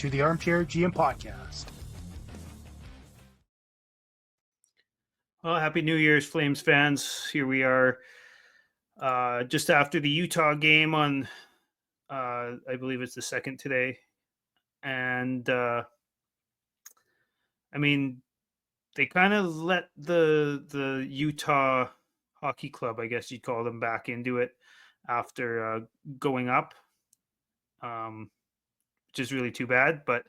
to the ArmChair GM podcast. Well, Happy New Year's, Flames fans. Here we are just after the Utah game on, I believe it's the second today. And, I mean, they kind of let the Utah Hockey Club, I guess you'd call them, back into it after going up, which is really too bad. But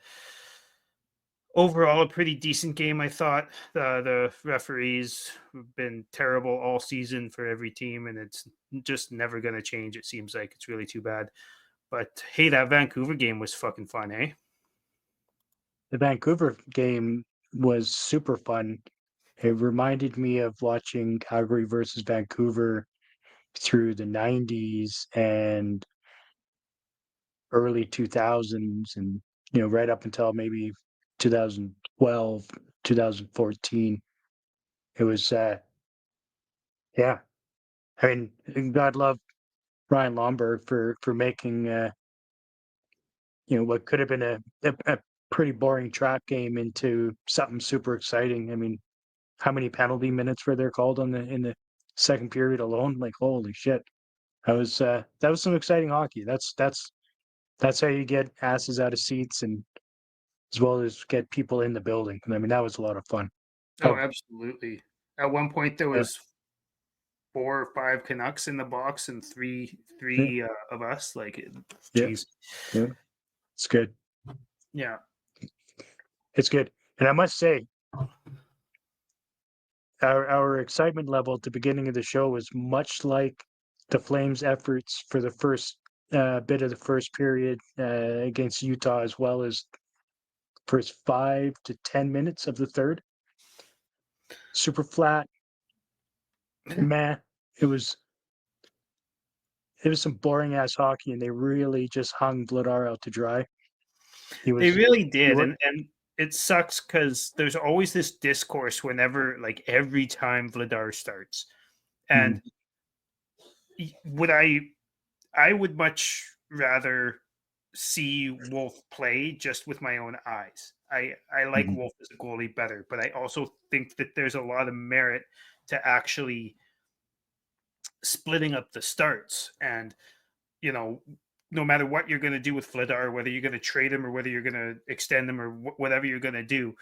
overall, a pretty decent game, I thought. The referees have been terrible all season for every team, and it's just never going to change. It seems like it's really too bad. But hey, that Vancouver game was fucking fun, eh? The Vancouver game was super fun. It reminded me of watching Calgary versus Vancouver through the 90s and early 2000s, and right up until maybe 2012, 2014. It was yeah. I mean, God love Ryan Lomberg for making what could have been a pretty boring track game into something super exciting. I mean, how many penalty minutes were there called in the second period alone? Like, holy shit. That was some exciting hockey. That's how you get asses out of seats, and as well as get people in the building. And I mean, that was a lot of fun. Oh, absolutely. At one point, there Yeah. was 4 or 5 Canucks in the box and three of us. Like, geez. Yeah. It's good. Yeah. It's good. And I must say, our excitement level at the beginning of the show was much like the Flames' efforts for the first bit of the first period against Utah, as well as first 5 to 10 minutes of the third. Super flat. Meh. It was some boring ass hockey, and they really just hung Vladar out to dry. They really did, and it sucks because there's always this discourse whenever, like, every time Vladar starts, and I would much rather see Wolf play just with my own eyes. I like Wolf as a goalie better, but I also think that there's a lot of merit to actually splitting up the starts. And no matter what you're going to do with Vladar, whether you're going to trade him or whether you're going to extend him or whatever you're going to do,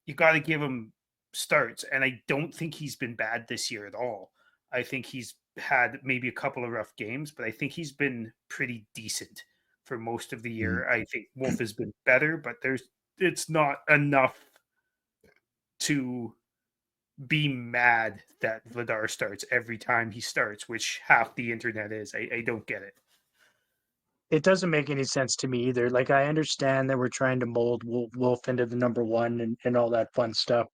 you got to give him starts. And I don't think he's been bad this year at all. I think he's had maybe a couple of rough games, but I think he's been pretty decent for most of the year. I think Wolf has been better, but it's not enough to be mad that Vladar starts every time he starts, which half the internet is. I don't get it. It doesn't make any sense to me either. Like, I understand that we're trying to mold Wolf into the number one and all that fun stuff.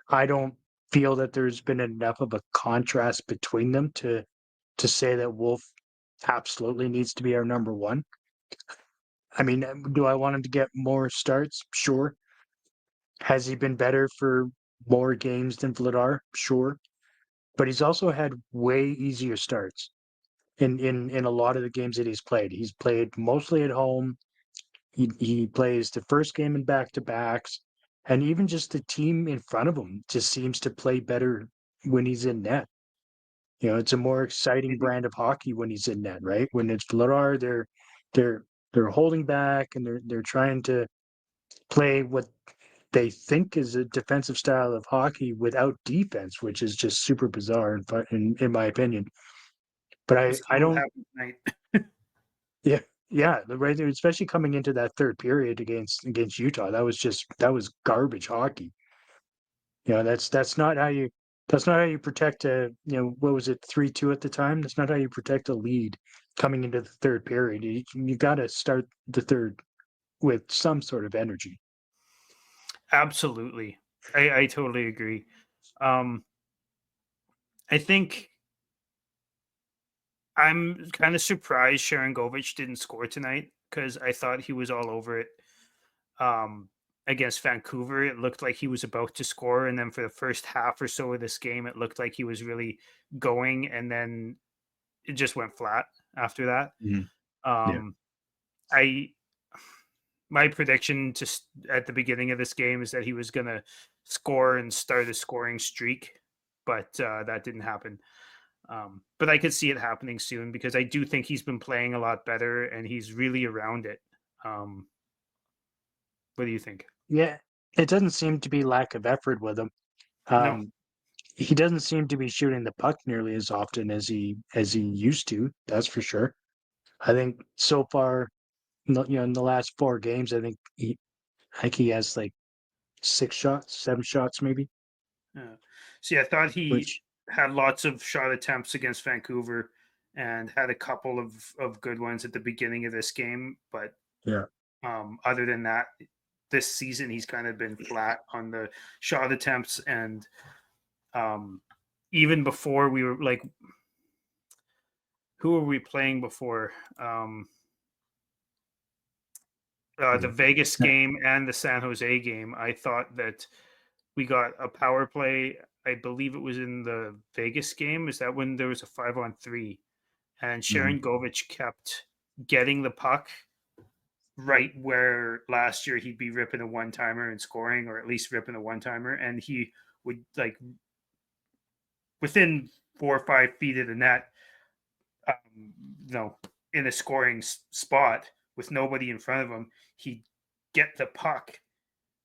I don't feel that there's been enough of a contrast between them to say that Wolf absolutely needs to be our number one. I mean, do I want him to get more starts? Sure. Has he been better for more games than Vladar? Sure. But he's also had way easier starts in a lot of the games that he's played. He's played mostly at home. He plays the first game in back-to-backs, and even just the team in front of him just seems to play better when he's in net. It's a more exciting brand of hockey when he's in net, right? When it's Vladar, they're holding back and they're trying to play what they think is a defensive style of hockey without defense, which is just super bizarre in my opinion. But I don't. Yeah, right there, especially coming into that third period against Utah, that was garbage hockey. That's not how you protect what was it, 3-2 at the time? That's not how you protect a lead coming into the third period. You got to start the third with some sort of energy. Absolutely. I totally agree. I think I'm kind of surprised Sharangovich didn't score tonight because I thought he was all over it. Against Vancouver, it looked like he was about to score, and then for the first half or so of this game, it looked like he was really going, and then it just went flat after that. Yeah. I My prediction at the beginning of this game is that he was gonna score and start a scoring streak, but that didn't happen. But I could see it happening soon because I do think he's been playing a lot better and he's really around it. Um, what do you think? Yeah, it doesn't seem to be lack of effort with him. No. Um, he doesn't seem to be shooting the puck nearly as often as he used to. That's for sure. I think so far, in the last 4 games, I think he has like 6 shots, 7 shots, maybe. See, I thought he Which, had lots of shot attempts against Vancouver and had a couple of good ones at the beginning of this game, but yeah, other than that, this season he's kind of been flat on the shot attempts and um, even before we were like, who were we playing before? The yeah, Vegas yeah, game and the San Jose game. I thought that we got a power play. I believe it was in the Vegas game. Is that when there was a 5-on-3 and mhm, Sharon Govich kept getting the puck right where last year he'd be ripping a one timer and scoring, or at least ripping a one timer, and he would like within 4 or 5 feet of the net, um, you know, in a scoring spot with nobody in front of him, he'd get the puck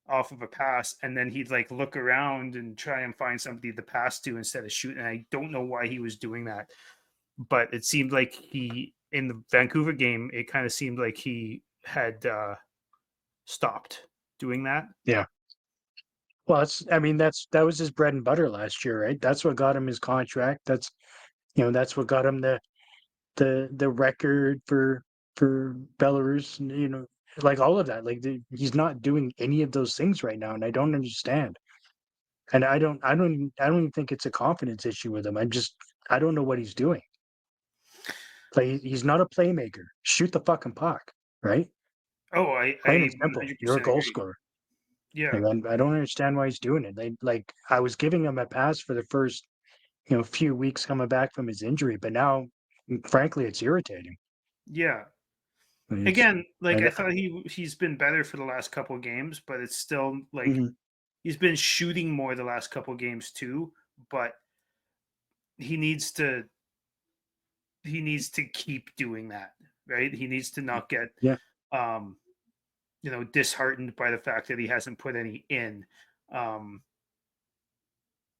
off of a pass and then he'd like look around and try and find somebody to pass to instead of shooting. And I don't know why he was doing that, but it seemed like he in the Vancouver game, it kind of seemed like he had stopped doing that. yeah. Well, I mean, that was his bread and butter last year, right? That's what got him his contract. That's what got him the record for Belarus, like all of that. Like he's not doing any of those things right now, and I don't understand. And I don't even think it's a confidence issue with him. I don't know what he's doing. Like he's not a playmaker. Shoot the fucking puck, right? Oh, I Plain I and simple. You're a 100% goal agree. scorer. Yeah, Like I don't understand why he's doing it. Like I was giving him a pass for the first few weeks coming back from his injury, but now, frankly, it's irritating. yeah. It's Again, like I, I thought he's been better for the last couple of games, but it's still like mhm, he's been shooting more the last couple of games too. But he needs to he needs to keep doing that, right? He needs to not get yeah, um, disheartened by the fact that he hasn't put any in. Um,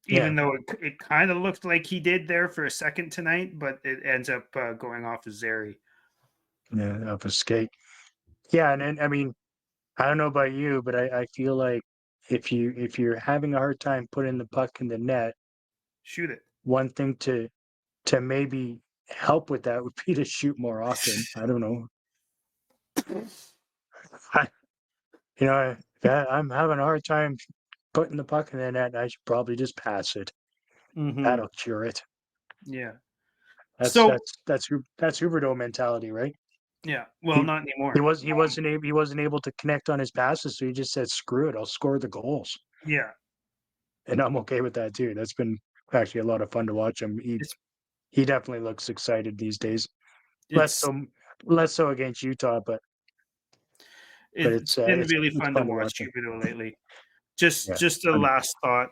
yeah, even though it kind of looked like he did there for a second tonight, but it ends up going off to Zeri. yeah, off a skate. Yeah, and I mean, I don't know about you, but I feel like if you're having a hard time putting the puck in the net, Shoot it. one thing to maybe help with that would be to shoot more often. I don't know. I, I'm having a hard time putting the puck in the net. I should probably just pass it. Hmm. That'll cure it. Yeah. That's So that's that's that's Huberto mentality, right? yeah. Well, He not anymore. he wasn't able to connect on his passes, so he just said, "Screw it, I'll score the goals," Yeah. and I'm okay with that too. That's been actually a lot of fun to watch him. It's He definitely looks excited these days. Less it's so less so against Utah, but it's been really it's fun to fun to watch watch him. Huberto lately. Just Yeah, just a 100. last thought.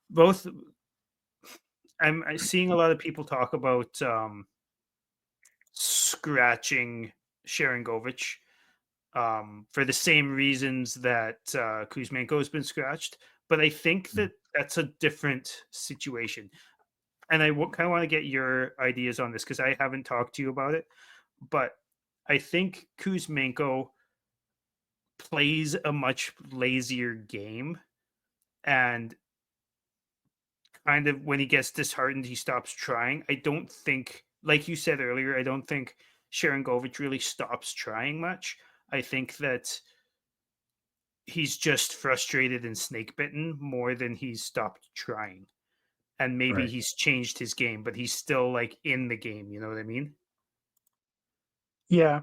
Both I'm seeing a lot of people talk about scratching Sharon Govich for the same reasons that Kuzmenko has been scratched. But I think that that's a different situation. And I kind of want to get your ideas on this because I haven't talked to you about it. But I think Kuzmenko plays a much lazier game. And kind of when he gets disheartened, he stops trying. I don't think, like you said earlier, I don't think Sharon Govich really stops trying much. I think that he's just frustrated and snake bitten more than he's stopped trying. And maybe Right. he's changed his game, but he's still like in the game. You know what I mean? Yeah,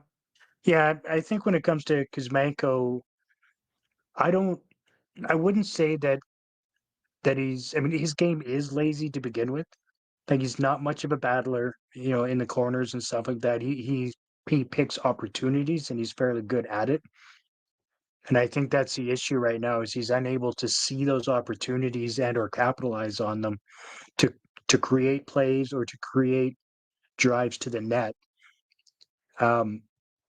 yeah. I think when it comes to Kuzmenko, I don't. I wouldn't say that he's. I mean, his game is lazy to begin with. Like he's not much of a battler, in the corners and stuff like that. He picks opportunities and he's fairly good at it. And I think that's the issue right now is he's unable to see those opportunities and or capitalize on them to create plays or to create drives to the net. Um,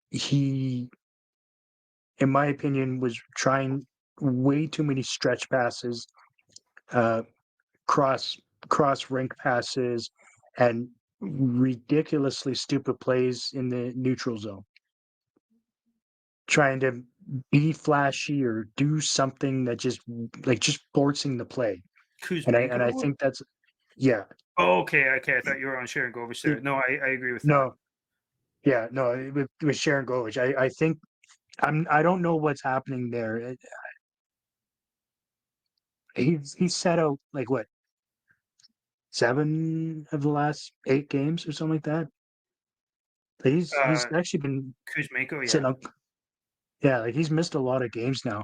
he, in my opinion, was trying way too many stretch passes, uh, cross rink passes, and ridiculously stupid plays in the neutral zone. Trying to be flashy or do something that just forcing the play. And I Kuzmenko? think that's yeah. Oh, okay, okay. I thought you were on Sharon Govich there. It, No, I agree with that. no, yeah, no, with Sharon Govich. I think I don't know what's happening there. He's set out like what 7 of the last 8 games or something like that. He's Uh, actually been Kuzmenko, sitting yeah. up. Yeah, like he's missed a lot of games now.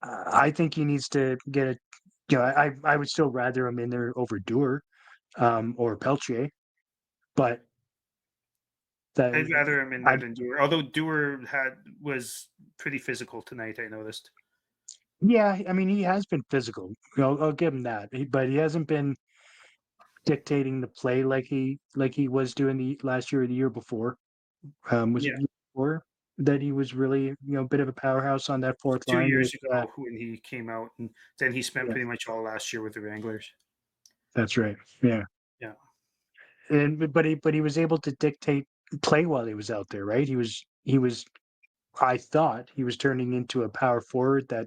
I think he needs to get a. I would still rather him in there over Dewar, or Peltier, but I'd the rather him in there I than Dewar. Although Dewar was pretty physical tonight, I noticed. yeah, I mean he has been physical. I'll give him that, but he hasn't been dictating the play like he was doing the last year or the year before. Was it Yeah, the year before that he was really a bit of a powerhouse on that fourth two line years with ago when he came out, and then he spent yeah, pretty much all last year with the Wranglers. that's right. Yeah. Yeah, And but he was able to dictate play while he was out there, right? He was I thought he was turning into a power forward that,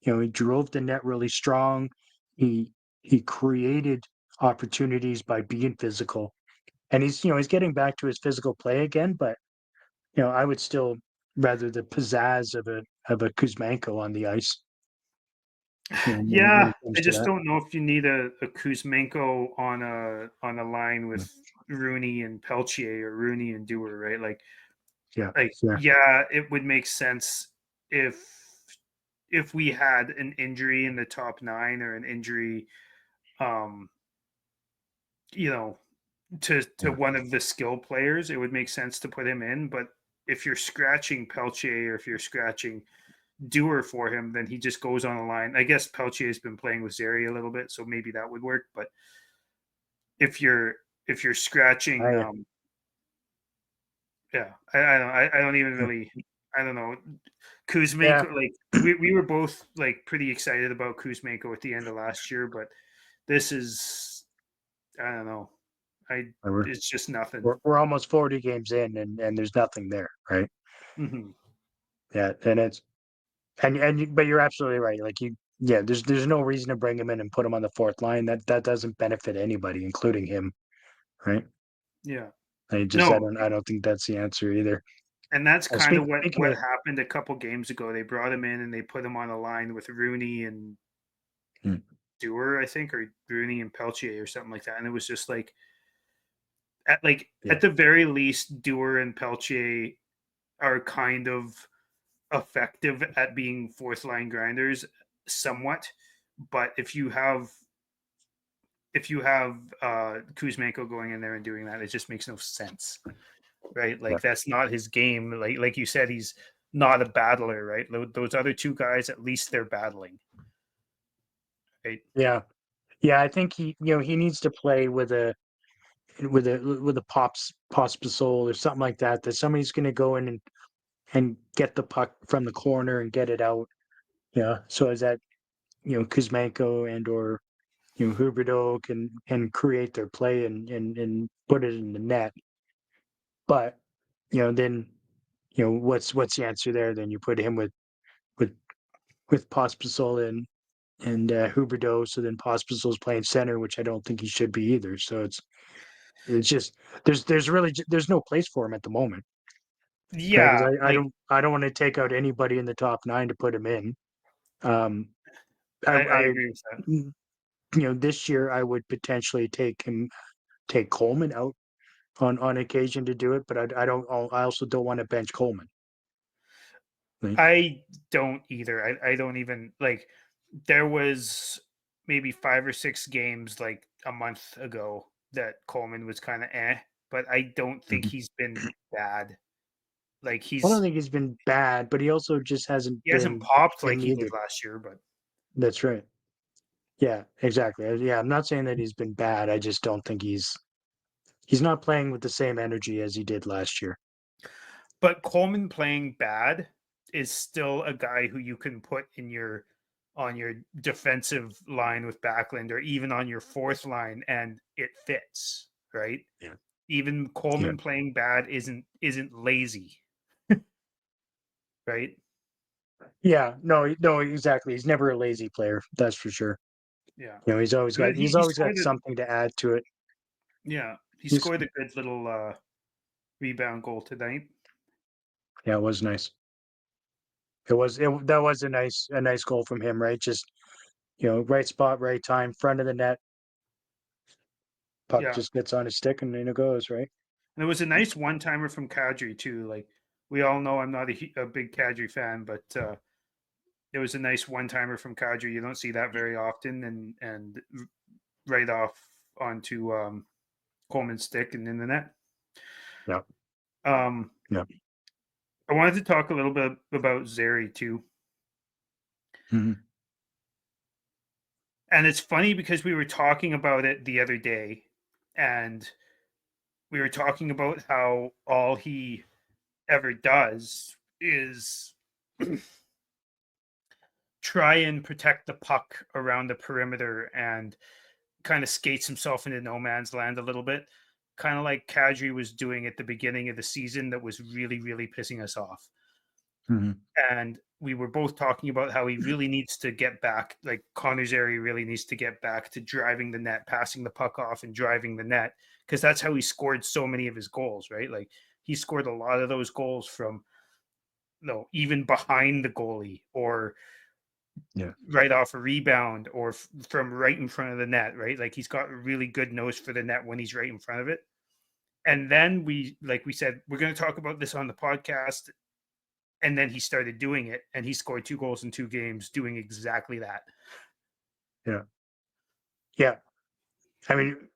he drove the net really strong. He he created opportunities by being physical. And he's getting back to his physical play again, but I would still rather the pizzazz of a Kuzmenko on the ice, when yeah. it comes I to just that. don't know if you need a Kuzmenko on a line Yeah. with Rooney and Peltier or Rooney and Dewar, right? Yeah. Like Yeah. yeah, it would make sense if we had an injury in the top nine or an injury, um, you know, to Yeah. one of the skill players, it would make sense to put him in. But if you're scratching Peltier or if you're scratching Dewar for him, then he just goes on a line. I guess Peltier has been playing with Zeri a little bit, so maybe that would work. But if you're scratching, I yeah, I don't even really, I don't know. yeah. Kuzmenko, like we were both like pretty excited about Kuzmenko at the end of last year, but this is, I don't know. I We're It's just nothing. we're almost 40 games in and there's nothing there, right? Hmm. Yeah, and it's but you're absolutely right. Like yeah, there's no reason to bring him in and put him on the fourth line. That doesn't benefit anybody, including him, right? Yeah. I No, don't think that's the answer either. and that's kind of Speaking what of, happened a couple games ago. They brought him in and they put him on a line with Rooney and mm, Dewar, I think, or Rooney and Peltier or something like that. And it was just yeah, at the very least, Dewar and Peltier are kind of effective at being fourth line grinders somewhat. But if you have Kuzmenko going in there and doing that, it just makes no sense, right? yeah, Like that's not his game. Like you said, he's not a battler, right? Those other two guys, at least they're battling, right? yeah, yeah. I think he needs to play with a Pospisil or something like that. That somebody's going to go in and get the puck from the corner and get it out. Yeah, so as that Kuzmenko and or Huberdeau can create their play and put it in the net. But then what's the answer there? Then you put him with Pospisil and Huberdeau. So then Pospisil's playing center, which I don't think he should be either. So it's just there's really there's no place for him at the moment, right? Because Yeah, like I don't want to take out anybody in the top nine to put him in. Um, I I agree with that. this year I would potentially take Coleman out on occasion to do it, but I don't. I also don't want to bench Coleman. Right? I don't either. I don't even like. There was maybe 5 or 6 games like a month ago that Coleman was kind of but I don't think Mhm. he's been bad. Like I don't think he's been bad, but he also just hasn't he hasn't been popped like in he did either. last year, but That's right. Yeah, exactly. Yeah, I'm not saying that he's been bad. I just don't think he's not playing with the same energy as he did last year. Coleman playing bad is still a guy who you can put in your on your defensive line with Backlund or even on your fourth line and it fits, right? Yeah. Even Yeah. Coleman playing bad isn't lazy, right? Yeah, no, exactly. He's never a lazy player, that's for sure. Yeah. He's always got But he's he always got scored a something to add to it. yeah, he He's scored a good little rebound goal tonight. Yeah, it was nice. That was a nice goal from him, right? Just right spot, right time, front of the net, puck Yeah. just gets on his stick and in it goes, right? And it was a nice one timer from Kadri too. Like we all know I'm not a big Kadri fan, but it was a nice one timer from Kadri. You don't see that very often, and right off onto Coleman's stick and in the net. Yeah. Um, Yeah. I wanted to talk a little bit about Zeri too, Mhm. and it's funny because we were talking about it the other day, and we were talking about how all he ever does is try and protect the puck around the perimeter and kind of skates himself into no man's land a little bit, kind of like Kadri was doing at the beginning of the season that was really, really pissing us off. Mhm. And we were both talking about how he really needs to get back, like Connor Zary really needs to get back to driving the net, passing the puck off and driving the net, because that's how he scored so many of his goals, right? Like he scored a lot of those goals from even behind the goalie or Yeah. right off a rebound or from right in front of the net, right? Like he's got a really good nose for the net when he's right in front of it. And then like we said, we're going to talk about this on the podcast. And then he started doing it and he scored 2 goals in 2 games doing exactly that. Yeah. Yeah. I mean,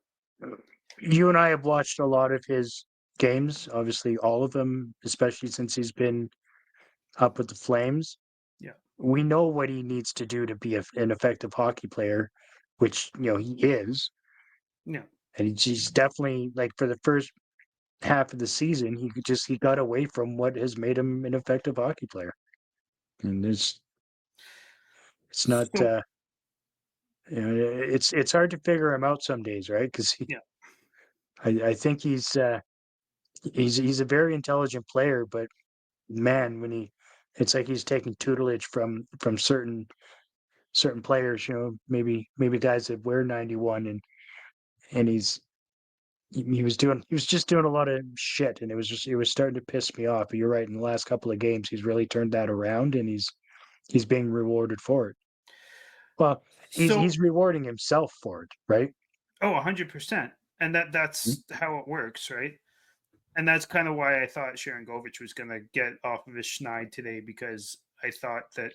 you and I have watched a lot of his games, obviously all of them, especially since he's been up with the Flames. Yeah. We know what he needs to do to be an effective hockey player, which he is, Yeah. and he's definitely like for the first half of the season, he got away from what has made him an effective hockey player, and it's not So, it's hard to figure him out some days, right? Because yeah. I think he's a very intelligent player, but man, it's like he's taking tutelage from certain players, maybe guys that wear 91, and he was just doing a lot of shit, and it was starting to piss me off. But you're right, in the last couple of games, he's really turned that around, and he's being rewarded for it. Well, So, he's rewarding himself for it, right? 100%. And that's how it works, right? And that's kind of why I thought Sharon Govich was going to get off of his schneid today because I thought that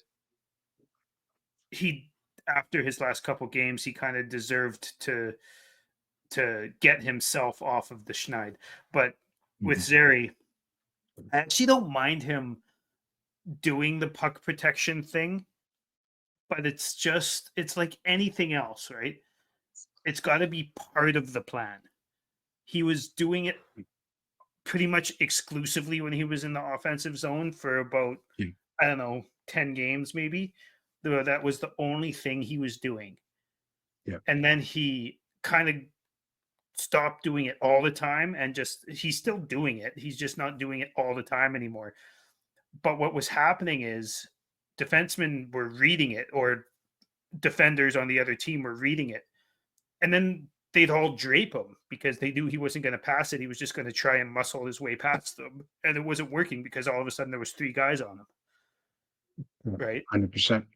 he, after his last couple games, he kind of deserved to get himself off of the schneid. But with Mhm. Zeri, I actually don't mind him doing the puck protection thing, but it's like anything else, right? It's got to be part of the plan. He was doing it pretty much exclusively when he was in the offensive zone for about, Yeah. I don't know, 10 games maybe. That was the only thing he was doing. Yeah. And then he kind of stopped doing it all the time and just he's still doing it. He's just not doing it all the time anymore. But what was happening is defensemen were reading it or defenders on the other team were reading it. And then they'd all drape him because they knew he wasn't going to pass it. He was just going to try and muscle his way past them. And it wasn't working because all of a sudden there was 3 guys on him, Yeah. right? 100%.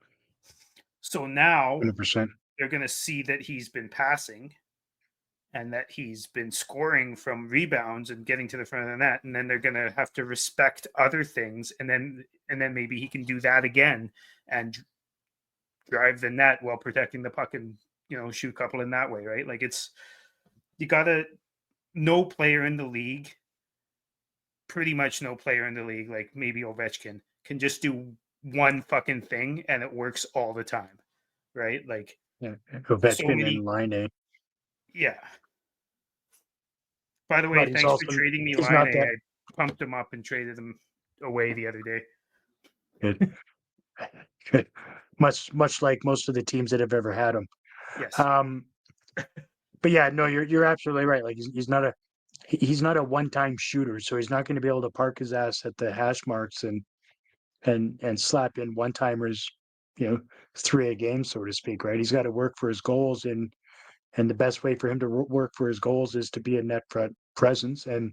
So now 100%. they're going to see that he's been passing and that he's been scoring from rebounds and getting to the front of the net, and then they're going to have to respect other things, and then maybe he can do that again and drive the net while protecting the puck and shoot a couple in that way, right? Like it's you got to no player in the league pretty much no player in the league, like maybe Ovechkin, can just do one fucking thing and it works all the time, right? Like Yeah, so Ovechkin many, and Line. yeah. By the way, But he's thanks for also trading me he's Line not A. that I pumped him up and traded him away the other day. good. Good. Much like most of the teams that have ever had him. Yes. Um, but yeah, no, you're absolutely right. Like he's not a one-time shooter, so he's not going to be able to park his ass at the hash marks and slap in one-timers, you know, 3 a game, so to speak, right? He's got to work for his goals, and the best way for him to work for his goals is to be a net front presence, and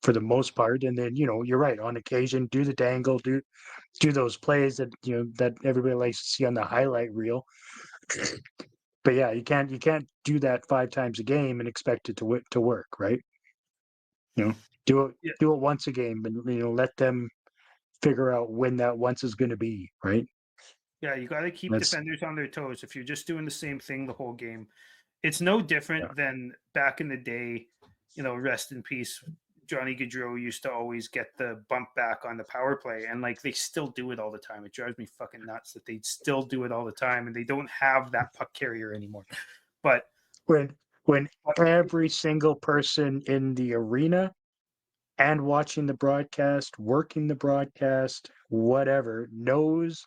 for the most part, and then you're right, on occasion do the dangle, do those plays that that everybody likes to see on the highlight reel. But yeah, you can't do that 5 times a game and expect it to work, right? You know, do it Yeah. do it once a game, and let them figure out when that once is going to be, right? Yeah, you got to keep That's defenders on their toes. If you're just doing the same thing the whole game, it's no yeah, different than back in the day. Rest in peace. Johnny Gaudreau used to always get the bump back on the power play, and like they still do it all the time. It drives me fucking nuts that they still do it all the time, and they don't have that puck carrier anymore. But, when when but every single person in the arena and watching the broadcast, working the broadcast, whatever, knows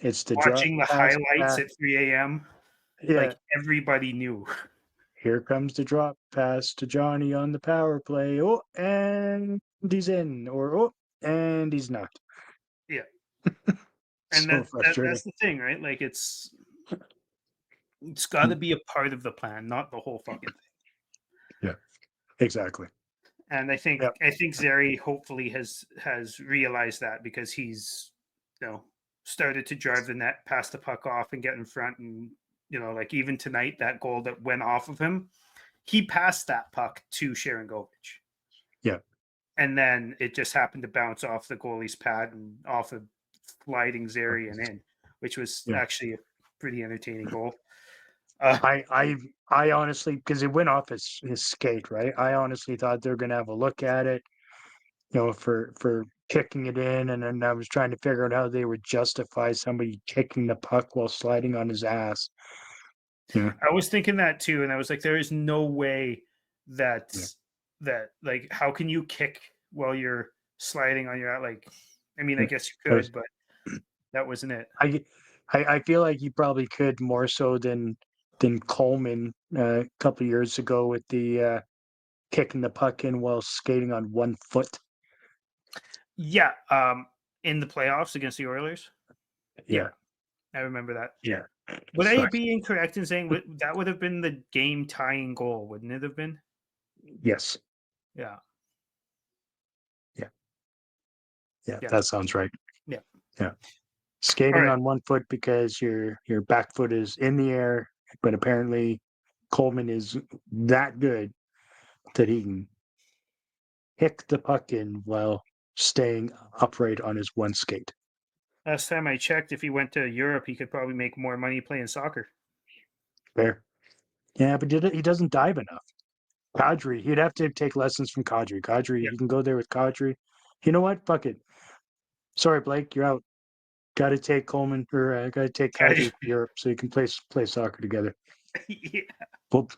it's the drop watching the highlights pass. at 3 a.m., Yeah, like everybody knew. here comes the drop pass to Johnny on the power play. Oh, and he's in, or oh, and he's not. Yeah, and So frustrating. that's the thing, right? Like it's got to be a part of the plan, not the whole fucking thing. Yeah, exactly. And Yep. I think Zeri hopefully has realized that because he's started to drive the net, pass the puck off, and get in front. And like even tonight, that goal that went off of him, he passed that puck to Sharangovich, Yeah. and then it just happened to bounce off the goalie's pad and off of sliding Zeri and in, which was Yeah. actually a pretty entertaining goal. Uh, I honestly, because it went off his skate, right? I honestly thought they were gonna have a look at it, for kicking it in, and then I was trying to figure out how they would justify somebody kicking the puck while sliding on his ass. Yeah. I was thinking that too, and I was like, there is no way that Yeah. like how can you kick while you're sliding on your like I mean I Yeah. guess you But could, but that wasn't it. I, I feel like you probably could more so than Coleman a couple of years ago with the kicking the puck in while skating on 1 foot. Yeah, in the playoffs against the Oilers. Yeah, Yeah. I remember that. Yeah. Would I Fuck. be incorrect in saying that would have been the game tying goal, wouldn't it have been? Yes. Yeah, Yeah. Yeah. yeah, That sounds right. yeah. Yeah. All Skating right. on 1 foot because your back foot is in the air, but apparently Coleman is that good that he can kick the puck in while staying upright on his one skate. Last time I checked, if he went to Europe, he could probably make more money playing soccer. Fair. Yeah, but he doesn't dive enough. Kadri, he'd have to take lessons from Kadri. Kadri, Yeah. you can go there with Kadri. You know what? Fuck it. Sorry, Blake, you're out. Got to take Coleman, or got to take Kadri to Europe so you can play soccer together. Yeah. Whoop.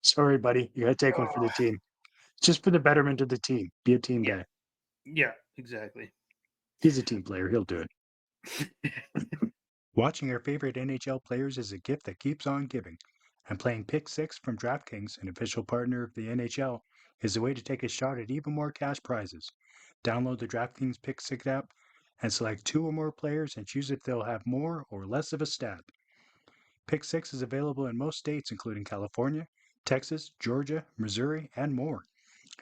Sorry, buddy. You got to take one for Oh, the team. Just for the betterment of the team. Be a team yeah. guy. Yeah. Exactly. He's a team player. He'll do it. Watching your favorite NHL players is a gift that keeps on giving, and playing Pick 6 from DraftKings, an official partner of the NHL, is a way to take a shot at even more cash prizes. Download the DraftKings Pick 6 app and select 2 or more players and choose if they'll have more or less of a stab. Pick 6 is available in most states, including California, Texas, Georgia, Missouri, and more.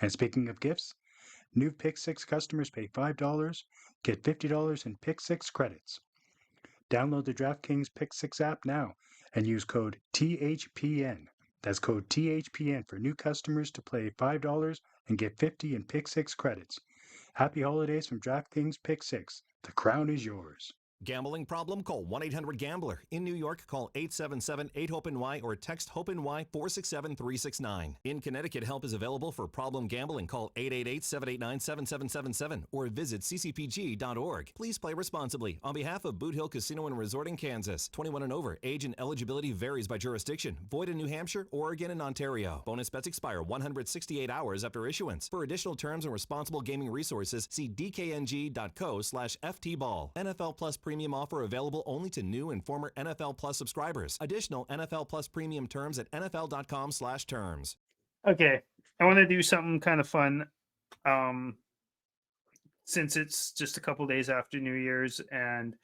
And speaking of gifts, new Pick 6 customers pay $5, get $50 in Pick 6 credits. Download the DraftKings Pick 6 app now and use code THPN. That's code THPN for new customers to play $5 and get 50 in Pick 6 credits. Happy holidays from DraftKings Pick 6. The crown is yours. Gambling problem? Call 1-800-GAMBLER. In New York, call 877-8-HOPE-NY or text HOPE-NY 467-369. In Connecticut, help is available for problem gambling. Call 888-789-7777 or visit ccpg.org. Please play responsibly. On behalf of Boot Hill Casino and Resort in Kansas, 21 and over. Age and eligibility varies by jurisdiction. Void in New Hampshire, Oregon, and Ontario. Bonus bets expire 168 hours after issuance. For additional terms and responsible gaming resources, see dkng.co/ftball. NFL Plus Premium offer available only to new and former NFL Plus subscribers. Additional NFL Plus Premium terms at nfl.com/terms. Okay, I want to do something kind of fun. Since it's just a couple days after New Year's, and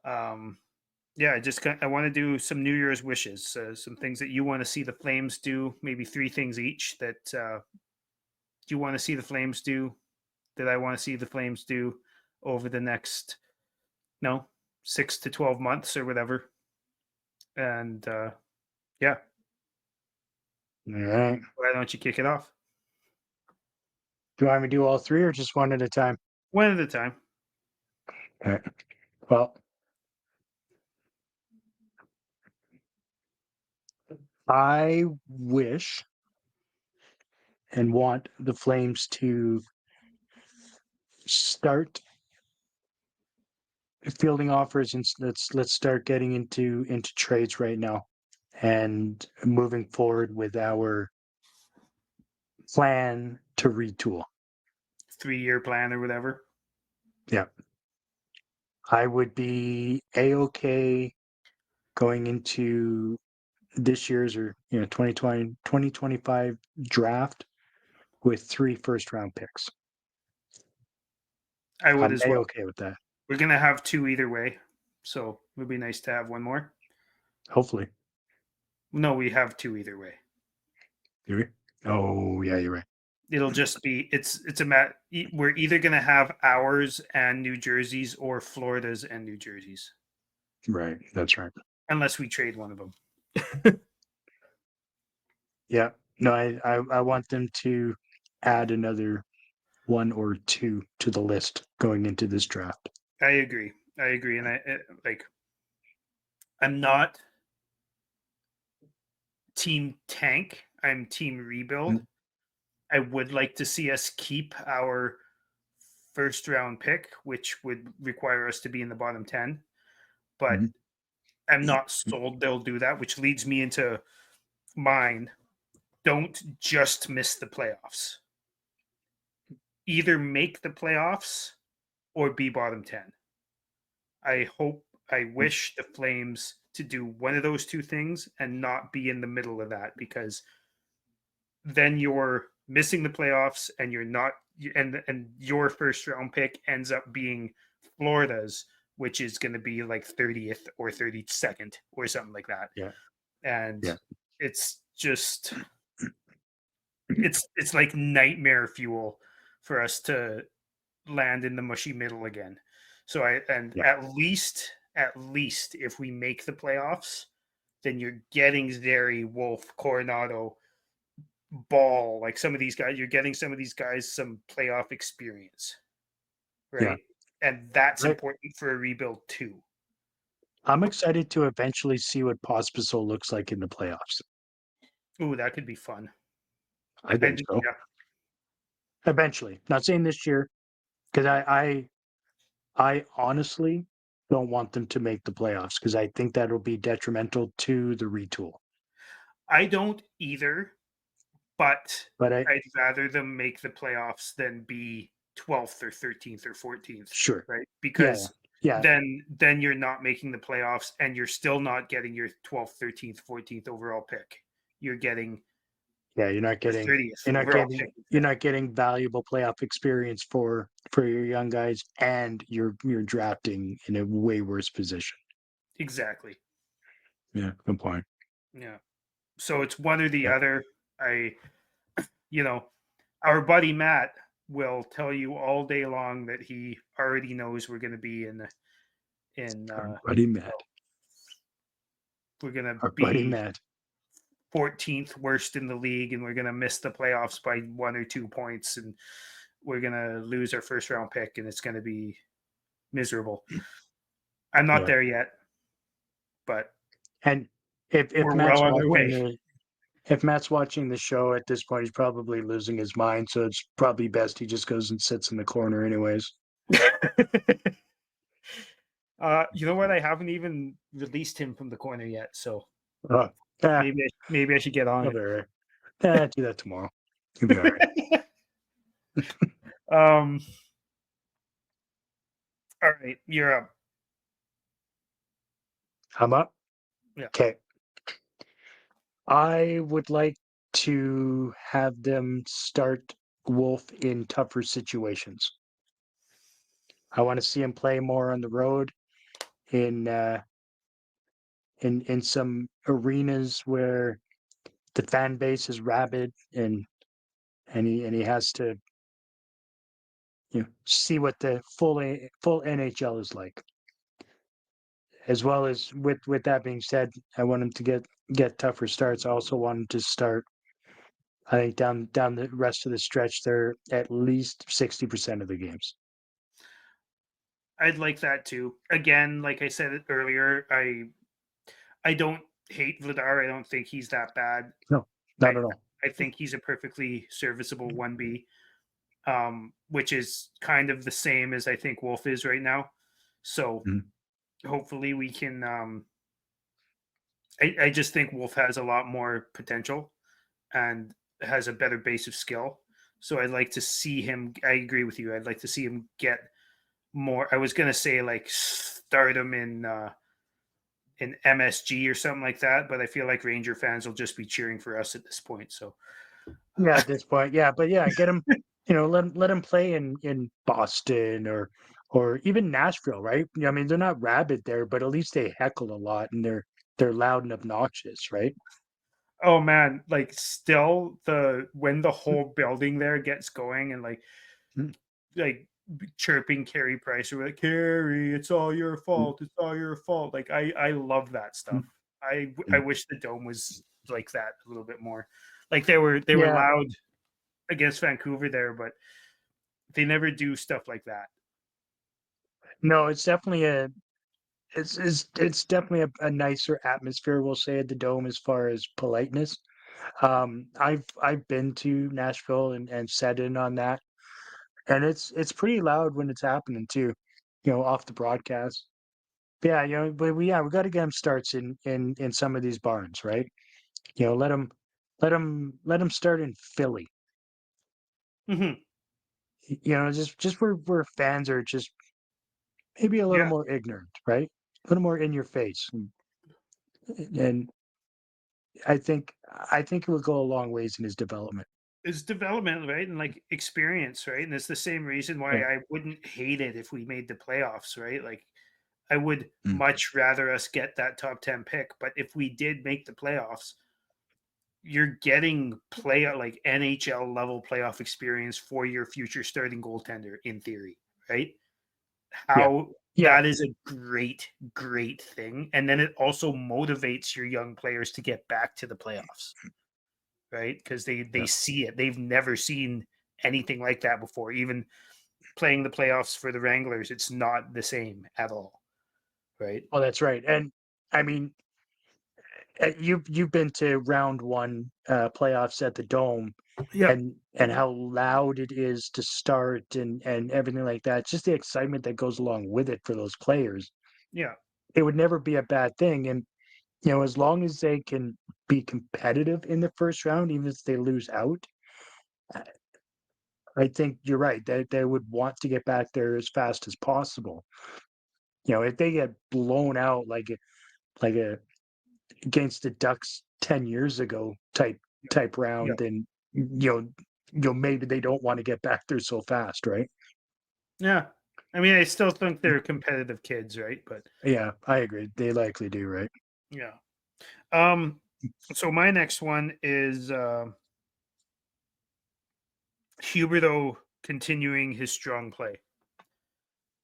yeah, I want to do some New Year's wishes, some things that you want to see the Flames do, maybe 3 things each that you want to see the Flames do, that I want to see the Flames do over the next 6 to 12 months or whatever. And yeah, All right. why don't you kick it off? Do you want me to do all 3 or just one at a time? One at a time. All right. Well, I wish and want the Flames to start fielding offers, and let's start getting into trades right now and moving forward with our plan to retool. 3-year plan or whatever. Yeah. I would be A-okay going into this year's or 2025 draft with 3 first-round picks. I would I'm as well. A-okay with that. We're gonna have 2 either way, so it would be nice to have one more. Hopefully. No, we have 2 either way. Oh, yeah, you're right. It'll just be we're either gonna have ours and New Jersey's or Florida's and New Jersey's, Right. That's right. unless we trade one of them. Yeah. No, I want them to add another 1 or 2 to the list going into this draft. I agree, and I'm not team tank. I'm team rebuild. Mm. I would like to see us keep our first round pick, which would require us to be in the bottom 10. But Mhm. I'm not sold they'll do that, which leads me into mine. Don't just miss the playoffs. Either make the playoffs or be bottom 10. I wish the Flames to do one of those 2 things and not be in the middle of that, because then you're missing the playoffs and you're not, and your first round pick ends up being Florida's, which is going to be like 30th or 32nd or something like that. Yeah. And Yeah. it's just it's like nightmare fuel for us to land in the mushy middle again. So at least if we make the playoffs, then you're getting Zary, Wolf, Coronado, Ball, like some of these guys. You're getting some of these guys some playoff experience, right? Yeah. And that's Right. important for a rebuild too. I'm excited to eventually see what Pospisil looks like in the playoffs. Ooh, that could be fun. I think so. Yeah. Eventually. Not saying this year, because I honestly don't want them to make the playoffs, because I think that'll be detrimental to the retool. I don't either, but I'd rather them make the playoffs than be 12th or 13th or 14th. Sure. Right? Because yeah. then you're not making the playoffs and you're still not getting your 12th, 13th, 14th overall pick. You're getting you're not getting 30th you're not getting valuable playoff experience for your young guys, and you're drafting in a way worse position. Exactly. Yeah, good point. Yeah. So it's one or the other. Our buddy Matt will tell you all day long that he already knows we're going to be Our buddy Matt. We're going to Buddy be Matt. 14th worst in the league, and we're going to miss the playoffs by 1 or 2 points, and we're going to lose our first round pick, and it's going to be miserable. I'm not Yeah. there yet, but And if we're Matt's well on our watching way. if Matt's watching the show at this point, he's probably losing his mind. So it's probably best he just goes and sits in the corner, anyways. You know what? I haven't even released him from the corner yet, so Uh, ah, maybe I should get on he'll be all right. Do that tomorrow. He'll be all right. it. um. All right, you're up. I'm up. Yeah. Okay. I would like to have them start Wolf in tougher situations. I want to see him play more on the road in in some arenas where the fan base is rabid and he has to see what the full NHL is like. As well as with that being said, I want him to get tougher starts. I also want him to start. I think down the rest of the stretch, they're at least 60% of the games. I'd like that too. Again, like I said it earlier, I don't hate Vladar. I don't think he's that bad. No, I not at all. I think he's a perfectly serviceable 1B, which is kind of the same as I think Wolf is right now. So Mhm. hopefully we can. I just think Wolf has a lot more potential and has a better base of skill. So I'd like to see him. I agree with you. I'd like to see him get more. I was gonna say like start him in MSG or something like that, but I feel like Ranger fans will just be cheering for us at this point. So Yeah, at this point, yeah, but yeah, get him. Let him play in Boston or even Nashville, right? I mean, they're not rabid there, but at least they heckle a lot and they're loud and obnoxious, right? oh man, like still the when the whole building there gets going and Mm, like chirping Carey Price or like Carey, it's all your mm, fault, it's all your fault. Like I love that stuff. mm, I mm. wish the dome was like that a little bit more. Like they were Yeah, loud against Vancouver there, but they never do stuff like that. no, it's definitely it's definitely a nicer atmosphere, we'll say, at the dome as far as politeness. I've been to Nashville and sat in on that, and it's pretty loud when it's happening too, off the broadcast. Yeah, but we got to get them starts in some of these barns, right? Let them start in Philly. Hmm. Just where fans are just maybe a little Yeah, more ignorant, right? A little more in your face, and I think it would go a long ways in his development. it's development, right? And like experience, right? And it's the same reason why Yeah. I wouldn't hate it if we made the playoffs, right? Like I would Mm. much rather us get that top 10 pick, but if we did make the playoffs, you're getting play like NHL level playoff experience for your future starting goaltender in theory, right? Yeah. How Yeah. that is a great thing. And then it also motivates your young players to get back to the playoffs, right? Because they Yeah. see it. They've never seen anything like that before. Even playing the playoffs for the Wranglers, it's not the same at all, right? Oh, that's right. And I mean, you've been to round one playoffs at the Dome, Yeah, and how loud it is to start and everything like that. Just the excitement that goes along with it for those players. yeah. It would never be a bad thing. And as long as they can be competitive in the first round, even if they lose out, I I think you're right. They would want to get back there as fast as possible. If they get blown out like a against the Ducks 10 years ago type Yeah. round, then maybe they don't want to get back there so fast, right? Yeah. I mean, I still think they're competitive kids, right? But Yeah, I agree. They likely do, right? yeah. Um, so my next one is Huberto continuing his strong play.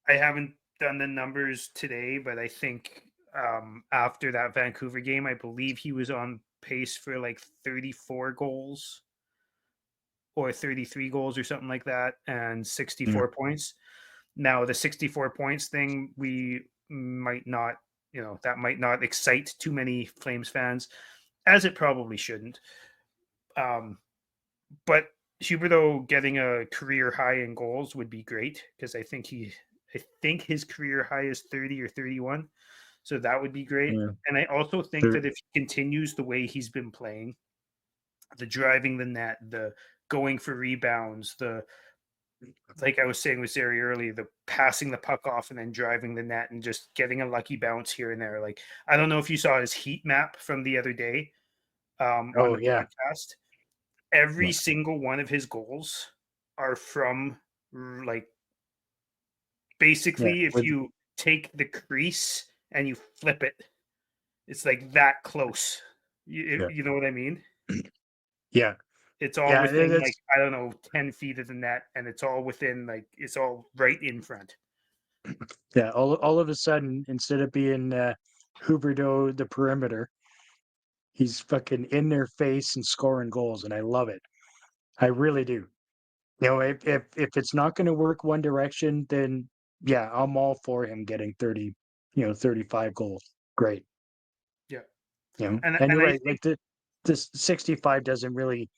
I haven't done the numbers today, but I think after that Vancouver game, I believe he was on pace for like 34 goals or 33 goals or something like that, and Yeah. 64 points. Now, the 64 points thing, we might not, that might not excite too many Flames fans, as it probably shouldn't. Um, but Huberto getting a career high in goals would be great because I think his career high is 30 or 31. So that would be great. Yeah. And I also think that if he continues the way he's been playing, the driving the net, the going for rebounds, the like I was saying with Zeri early, the passing the puck off and then driving the net and just getting a lucky bounce here and there. Like I don't know if you saw his heat map from the other day on Oh the yeah. broadcast. Every Yeah. single one of his goals are from like basically if With you take the crease and you flip it, it's like that close. yeah. You know what I mean? Yeah. It's all Yeah. within like That's I don't know 10 feet of the net, and it's all within like it's all right in front. yeah. All of a sudden, instead of being Huberto the perimeter, he's fucking in their face and scoring goals, and I love it. I really do. If it's not going to work one direction, then yeah, I'm all for him getting 30, 35 goals. Great. Yeah, And and you're I right. think Like this 65 doesn't really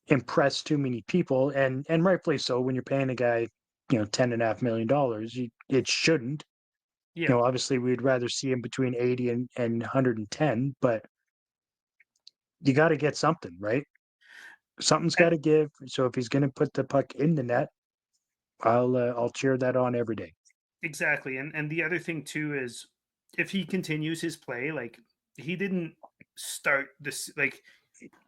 impress too many people, and rightfully so. When you're paying a guy, $10.5 million, it shouldn't. yeah, Obviously, we'd rather see him between 80 and 110, but you got to get something, right? Something's got and to give. So if he's going to put the puck in the net, I'll cheer that on every day. exactly. And the other thing too is if he continues his play, like he didn't start this like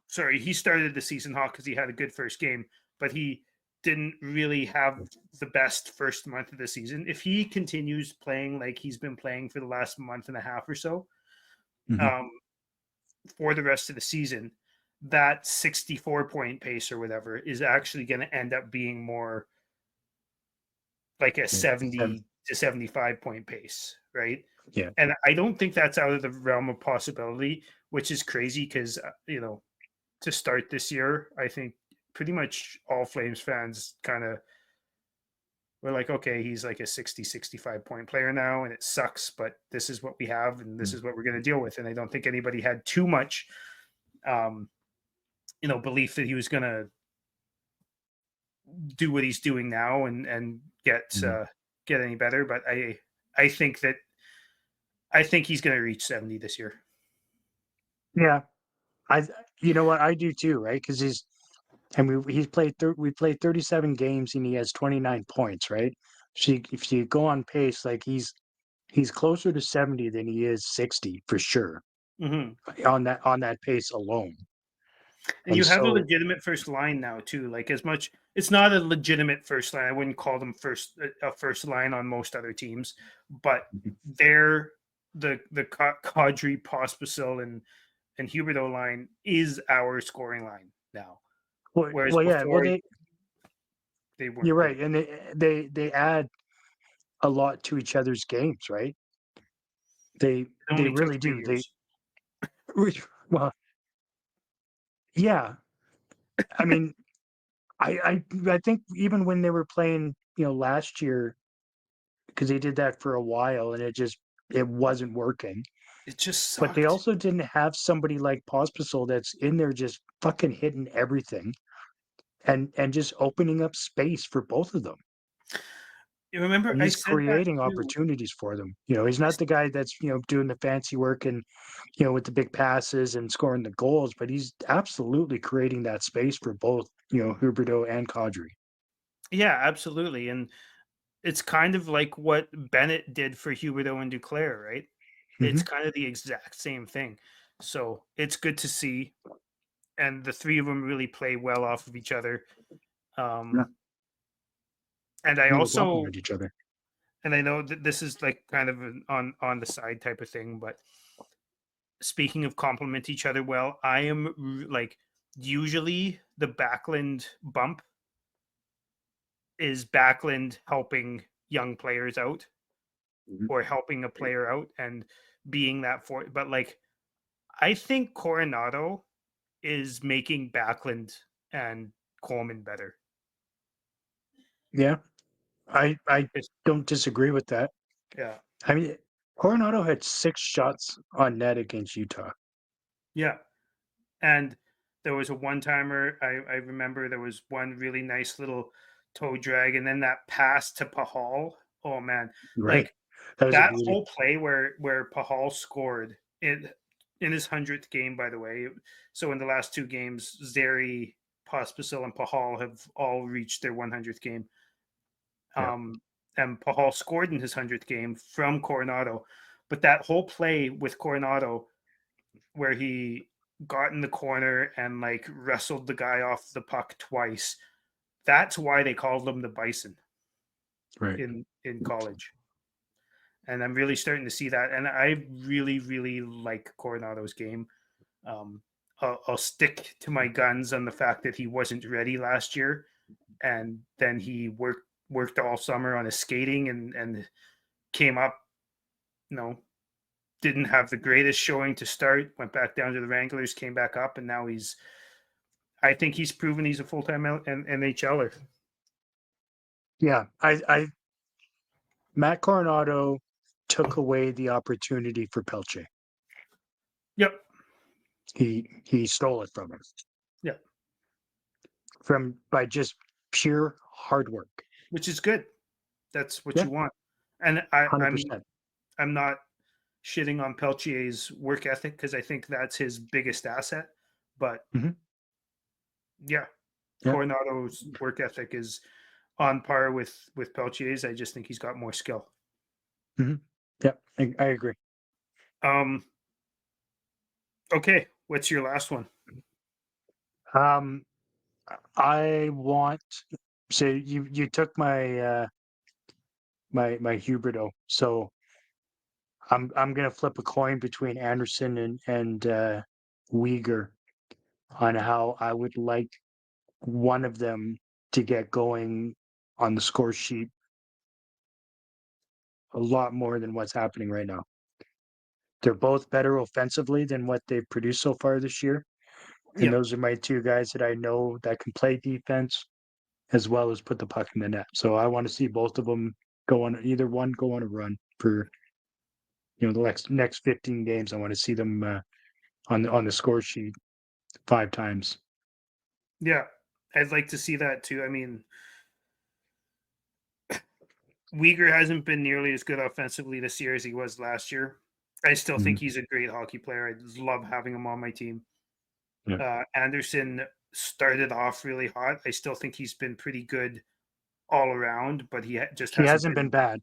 sorry, he started the season hot because he had a good first game, but he didn't really have the best first month of the season. If he continues playing like he's been playing for the last month and a half or so, Mhm. um, for the rest of the season, that 64-point pace or whatever is actually going to end up being more like a Yeah. 70 to 75-point pace, right? Yeah. And I don't think that's out of the realm of possibility, which is crazy because, to start this year, I think pretty much all Flames fans kind of were like, okay, he's like a 60, 65-point player now, and it sucks, but this is what we have, and this Mm. is what we're going to deal with. And I don't think anybody had too much, um, belief that he was going to do what he's doing now and Mhm. get any better. But I think that I think he's going to reach 70 this year. Yeah. I You know what, I do too, right? Because he's played we played 37 games and he has 29 points, right? So if you go on pace, like he's closer to 70 than he is 60 for sure Hmm. on that pace alone. And And you have a so legitimate first line now too. Like as much, it's not a legitimate first line. I wouldn't call them a first line on most other teams, but they're the Kadri, Pospisil, and Huberto line is our scoring line now. Whereas yeah, well before they weren't you're really. right, and they add a lot to each other's games, right? They It they only took really three do. They years. well, yeah. I mean, I think even when they were playing, last year, because they did that for a while and it wasn't working. It just But they sucked. also didn't have somebody like Pospisil that's in there just fucking hitting everything and just opening up space for both of them. You remember And I he's said that creating too. opportunities for them. He's not the guy that's, doing the fancy work and, with the big passes and scoring the goals, but he's absolutely creating that space for both, Huberto and Kadri. Yeah, absolutely. And it's kind of like what Bennett did for Huberto and Duclair, right? It's Hmm. kind of the exact same thing. So it's good to see. And the three of them really play well off of each other. Yeah. Um, and I Yeah, they also, complement each other. and I know that this is like kind of an on the side type of thing, but speaking of complement each other well, I am like usually the Backlund bump is Backlund helping young players out Mhm. or helping a player out and being that for, but like I think Coronado is making Backlund and Coleman better. Yeah, I It's- don't disagree with that. yeah. I mean, Coronado had 6 shots on net against Utah. Yeah. And there was a one-timer, I remember there was one really nice little toe drag, and then that pass to Pahal. Oh man, Right. like That was a that beauty. whole play where Pahal scored in his 100th game, by the way. So in the last 2 games, Zeri, Pospisil, and Pahal have all reached their 100th game. Yeah. And Pahal scored in his 100th game from Coronado. But that whole play with Coronado, where he got in the corner and like wrestled the guy off the puck twice, that's why they called him the Bison Right. in college. And I'm really starting to see that. And I really, really like Coronado's game. I'll stick to my guns on the fact that he wasn't ready last year, and then he worked all summer on his skating and came up. You know, didn't have the greatest showing to start. Went back down to the Wranglers, came back up, and now he's. I think he's proven he's a full time NHLer. Yeah. Matt Coronado took away the opportunity for Pelche. Yep. He stole it from him. Yep. By just pure hard work. Which is good. That's what Yeah. you want. And I'm 100%. I'm not shitting on Peltier's work ethic because I think that's his biggest asset. But Mhm. yeah, Yeah. Coronado's work ethic is on par with Peltier's. I just think he's got more skill. Yeah, I agree. Okay, what's your last one? I want so you took my my Huberto. So I'm gonna flip a coin between Anderson and Uyghur on how I would like one of them to get going on the score sheet a lot more than what's happening right now. They're both better offensively than what they've produced so far this year. And Yeah, those are my two guys that I know that can play defense as well as put the puck in the net. So I want to see both of them go on either one go on a run for the next 15 games. I want to see them on the score sheet 5 times. yeah, I'd like to see that too. I mean, Uyghur hasn't been nearly as good offensively this year as he was last year. I still think he's a great hockey player. I love having him on my team. Yeah. Anderson started off really hot. I still think he's been pretty good all around, but he just He hasn't hasn't been been. bad.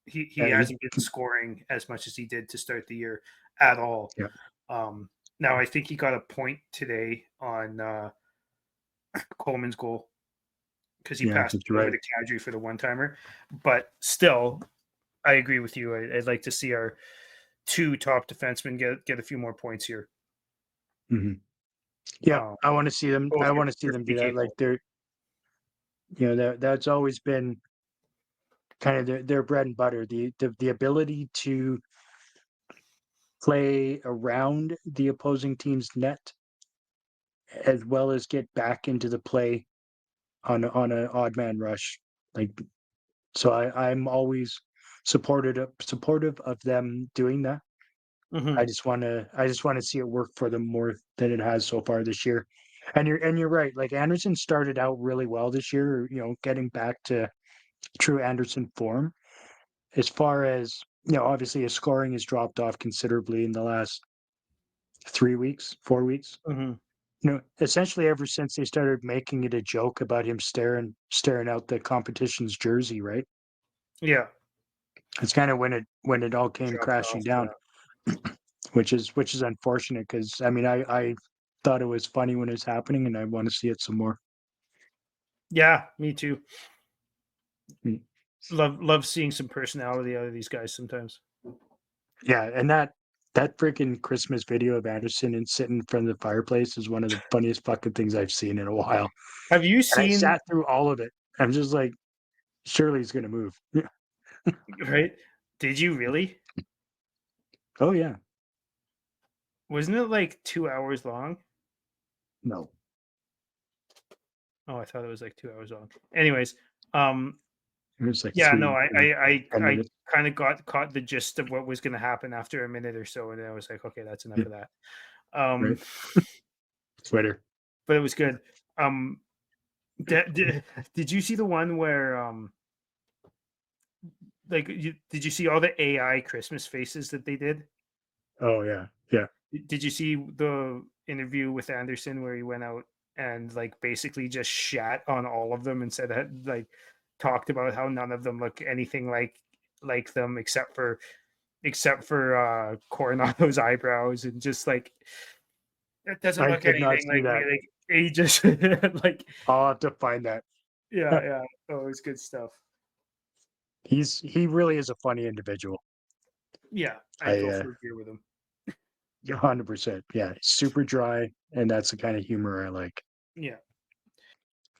He He, hasn't been scoring as much as he did to start the year at all. yeah, Now I think he got a point today on Coleman's goal because he yeah, passed that's it over right. to Kadri for the one timer. But still, I agree with you. I'd like to see our two top defensemen get a few more points here. hmm Yeah, Um, I want to see them. both I are want to see them do perfectly that. Like capable. that's always been kind of their bread and butter. The ability to play around the opposing team's net as well as get back into the play on an odd man rush. Like so, I'm always supportive of them doing that. Mm-hmm. I just want to see it work for them more than it has so far this year. And you're right. Like Anderson started out really well this year. Getting back to true Anderson form. As far as obviously his scoring has dropped off considerably in the last 3 weeks, 4 weeks. Mm-hmm. Essentially ever since they started making it a joke about him staring out the competition's jersey, right? Yeah, It's kind of when it all came dropped crashing off. down, which is unfortunate because I mean I thought it was funny when it was happening and I want to see it some more. Yeah, me too. Mm. Love seeing some personality out of these guys sometimes. Yeah, and that freaking Christmas video of Anderson and sitting in front of the fireplace is one of the funniest fucking things I've seen in a while. Have you And I seen sat through all of it. I'm just like, surely he's gonna move. right? Did you really? Oh yeah. Wasn't it like 2 hours long? No. Oh, I thought it was like 2 hours long. Anyways, um, It was like Yeah, no, 3 or 10 I minutes. kind of caught the gist of what was going to happen after a minute or so, and then I was like, okay, that's enough Yeah, of that. Um, right. Twitter. but it was good. Um, did you see the one where did you see all the AI Christmas faces that they did? Oh, yeah. Yeah. Did you see the interview with Anderson where he went out and like basically just shat on all of them and said that like talked about how none of them look anything like them except for Coronado's eyebrows and just like it doesn't I look did not anything see like me. that. Like he just like I'll have to find that. yeah. Oh, it was good stuff. He really is a funny individual. Yeah, I'd I go for a beer with him. 100%. Yeah, super dry, and that's the kind of humor I like. Yeah.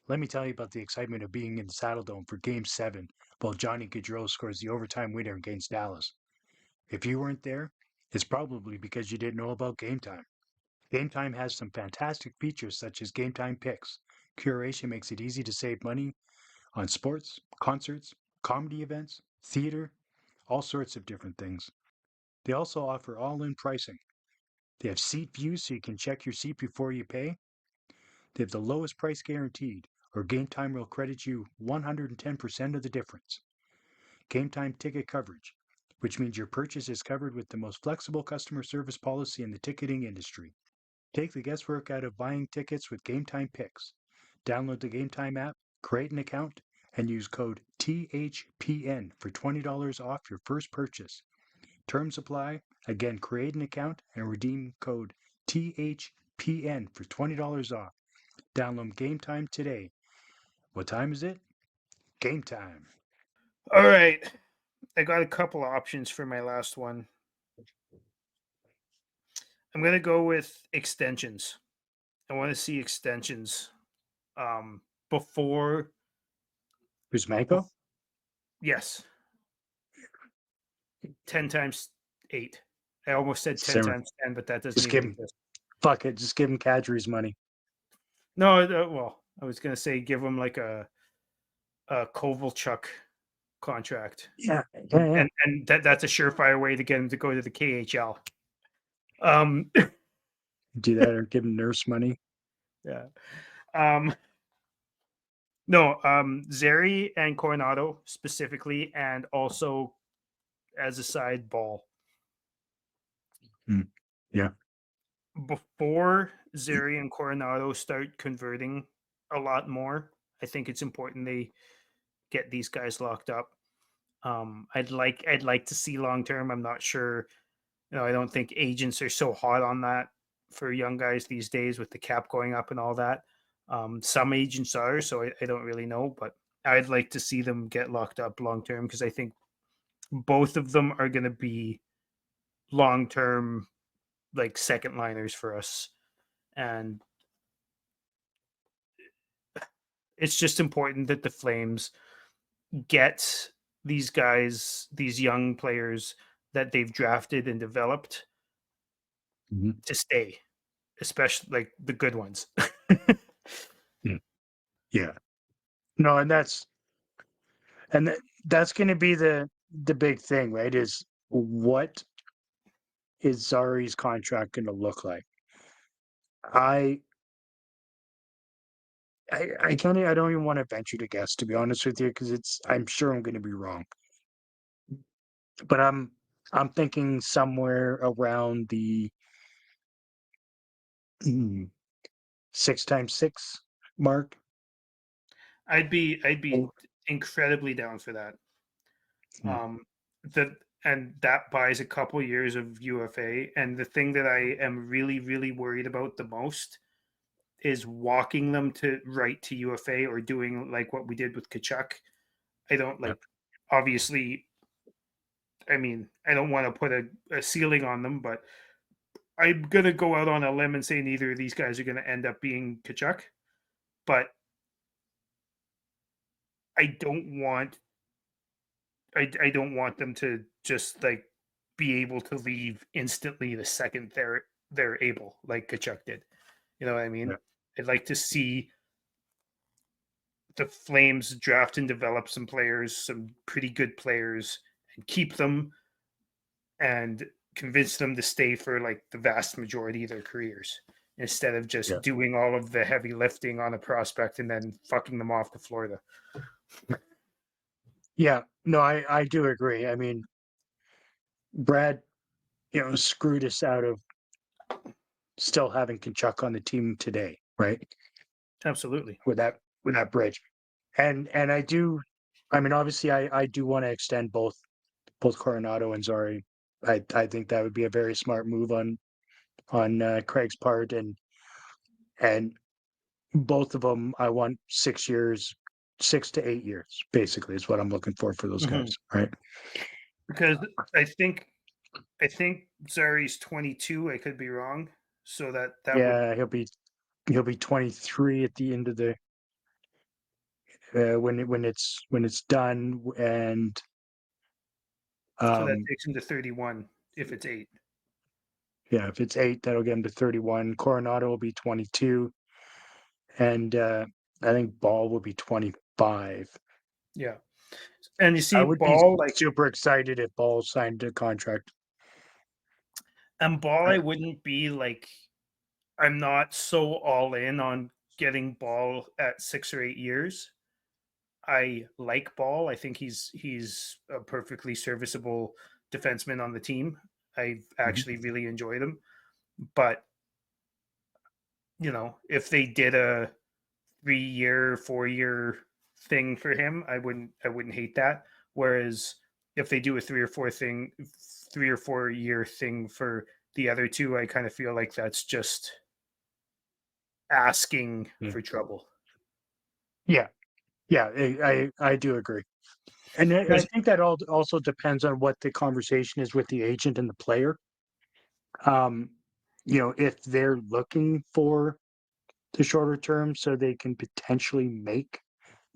Let me tell you about the excitement of being in the Saddle Dome for Game 7 while Johnny Gaudreau scores the overtime winner against Dallas. If you weren't there, it's probably because you didn't know about Game Time. Game Time has some fantastic features such as Game Time Picks. Curation makes it easy to save money on sports, concerts, comedy events, theater, all sorts of different things. They also offer all-in pricing. They have seat views so you can check your seat before you pay. They have the lowest price guaranteed, or Game Time will credit you 110% of the difference. Game Time ticket coverage, which means your purchase is covered with the most flexible customer service policy in the ticketing industry. Take the guesswork out of buying tickets with Game Time Picks. Download the Game Time app, create an account, and use code THPN for $20 off your first purchase. Terms apply. Again, create an account and redeem code THPN for $20 off. Download Game Time today. What time is it? Game time. All right. I got a couple options for my last one. I'm gonna go with extensions. I want to see extensions um before Kuzmenko? bef- yes, 10 times 8. I almost said 10 Simmer. times 10, but that doesn't Just give even him, exist. fuck it, just give him Kadri's money. No, well, I was gonna say give him like a Kovalchuk contract, Yeah, yeah, yeah. and that's a surefire way to get him to go to the KHL. Do that or give him nurse money. Yeah. Um, no, Zeri and Coronado specifically, and also as a side ball. Mm. Yeah. Before Zeri and Coronado start converting a lot more, I think it's important they get these guys locked up. I'd like to see long term. I'm not sure. I don't think agents are so hot on that for young guys these days with the cap going up and all that. Some agents are, so I don't really know, but I'd like to see them get locked up long term because I think both of them are going to be long term, like second liners for us. And it's just important that the Flames get these guys, these young players that they've drafted and developed Mhm. to stay, especially like the good ones. Mm. Yeah. No, and that's going to be the big thing, right? Is what is Zari's contract going to look like? I I can't. I don't even want to venture to guess, to be honest with you, because I'm sure I'm going to be wrong. But I'm thinking somewhere around the 6 times 6 mark. I'd be Oh, incredibly down for that. mm, Um, the and that buys a couple years of UFA. And the thing that I am really really worried about the most is walking them to right to UFA or doing like what we did with Kachuk. I don't yeah, like obviously. I mean, I don't want to put a ceiling on them, but I'm gonna go out on a limb and say neither of these guys are gonna end up being Kachuk. But I don't want I don't want them to just like be able to leave instantly the second they're able, like Kachuk did. You know what I mean? yeah. I'd like to see the Flames draft and develop some players, some pretty good players, and keep them and convince them to stay for like the vast majority of their careers instead of just doing all of the heavy lifting on a prospect and then fucking them off to Florida. Yeah, no, I do agree. I mean, Brad, screwed us out of still having Kachuk on the team today, right? Absolutely. With that bridge. And I do, I mean, obviously I do want to extend both Coronado and Zari. I think that would be a very smart move on Craig's part, and both of them I want 6 years, 6 to 8 years basically is what I'm looking for those guys, right? Because I think Zari's 22. I could be wrong. So that Yeah, he'll be 23 at the end of the when it's done, and so that takes him to 31 if it's 8. yeah, if it's 8, that'll get him to 31. Coronado will be 22, and I think Ball will be 25. Yeah, and you see I would be Ball like super excited if Ball signed a contract. and Ball. I wouldn't be like I'm not so all in on getting Ball at 6 or 8 years. I like Ball. I think he's a perfectly serviceable defenseman on the team. I actually really enjoyed him. But if they did a 3-year, 4-year thing for him, I wouldn't hate that. Whereas if they do a 3 or 4 year thing for the other two, I kind of feel like that's just asking for trouble. Yeah, yeah, I do agree, and I think that also depends on what the conversation is with the agent and the player. If they're looking for the shorter term so they can potentially make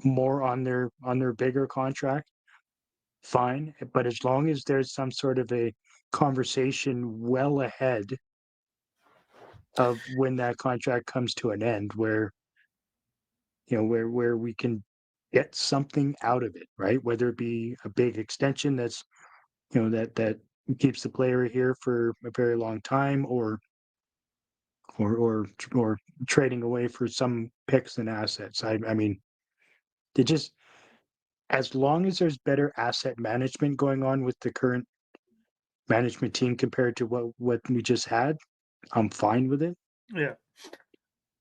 more on their bigger contract, fine. But as long as there's some sort of a conversation well ahead of when that contract comes to an end, where where we can get something out of it, right? Whether it be a big extension that's that keeps the player here for a very long time, or trading away for some picks and assets. I mean, it just, as long as there's better asset management going on with the current management team compared to what we just had, I'm fine with it. Yeah.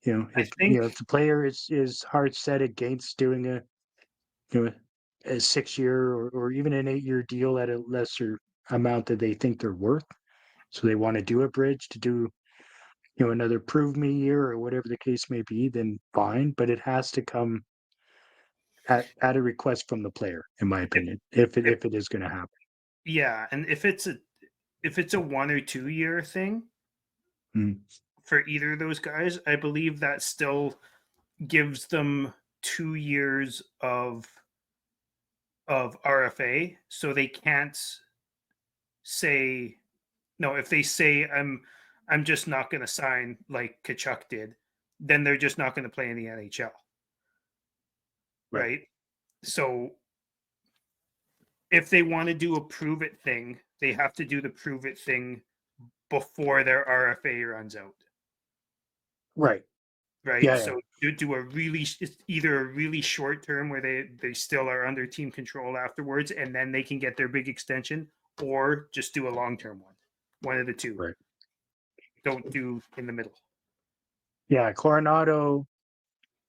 I If think if the player is hard set against doing a 6-year or even an 8-year deal at a lesser amount that they think they're worth, so they want to do a bridge to do another prove me year or whatever the case may be, then fine. But it has to come at a request from the player, in my opinion, if it is going to happen. yeah, and if it's a 1 or 2 year thing Mm. for either of those guys, I believe that still gives them 2 years of RFA, so they can't say no. If they say I'm just not going to sign like Kachuk did, then they're just not going to play in the NHL, right? So if they want to do a prove it thing, they have to do the prove it thing before their RFA runs out. Right. Right. Yeah. So do it's either a really short term where they still are under team control afterwards, and then they can get their big extension, or just do a long term one of the two. Right. Don't do in the middle. Yeah. Coronado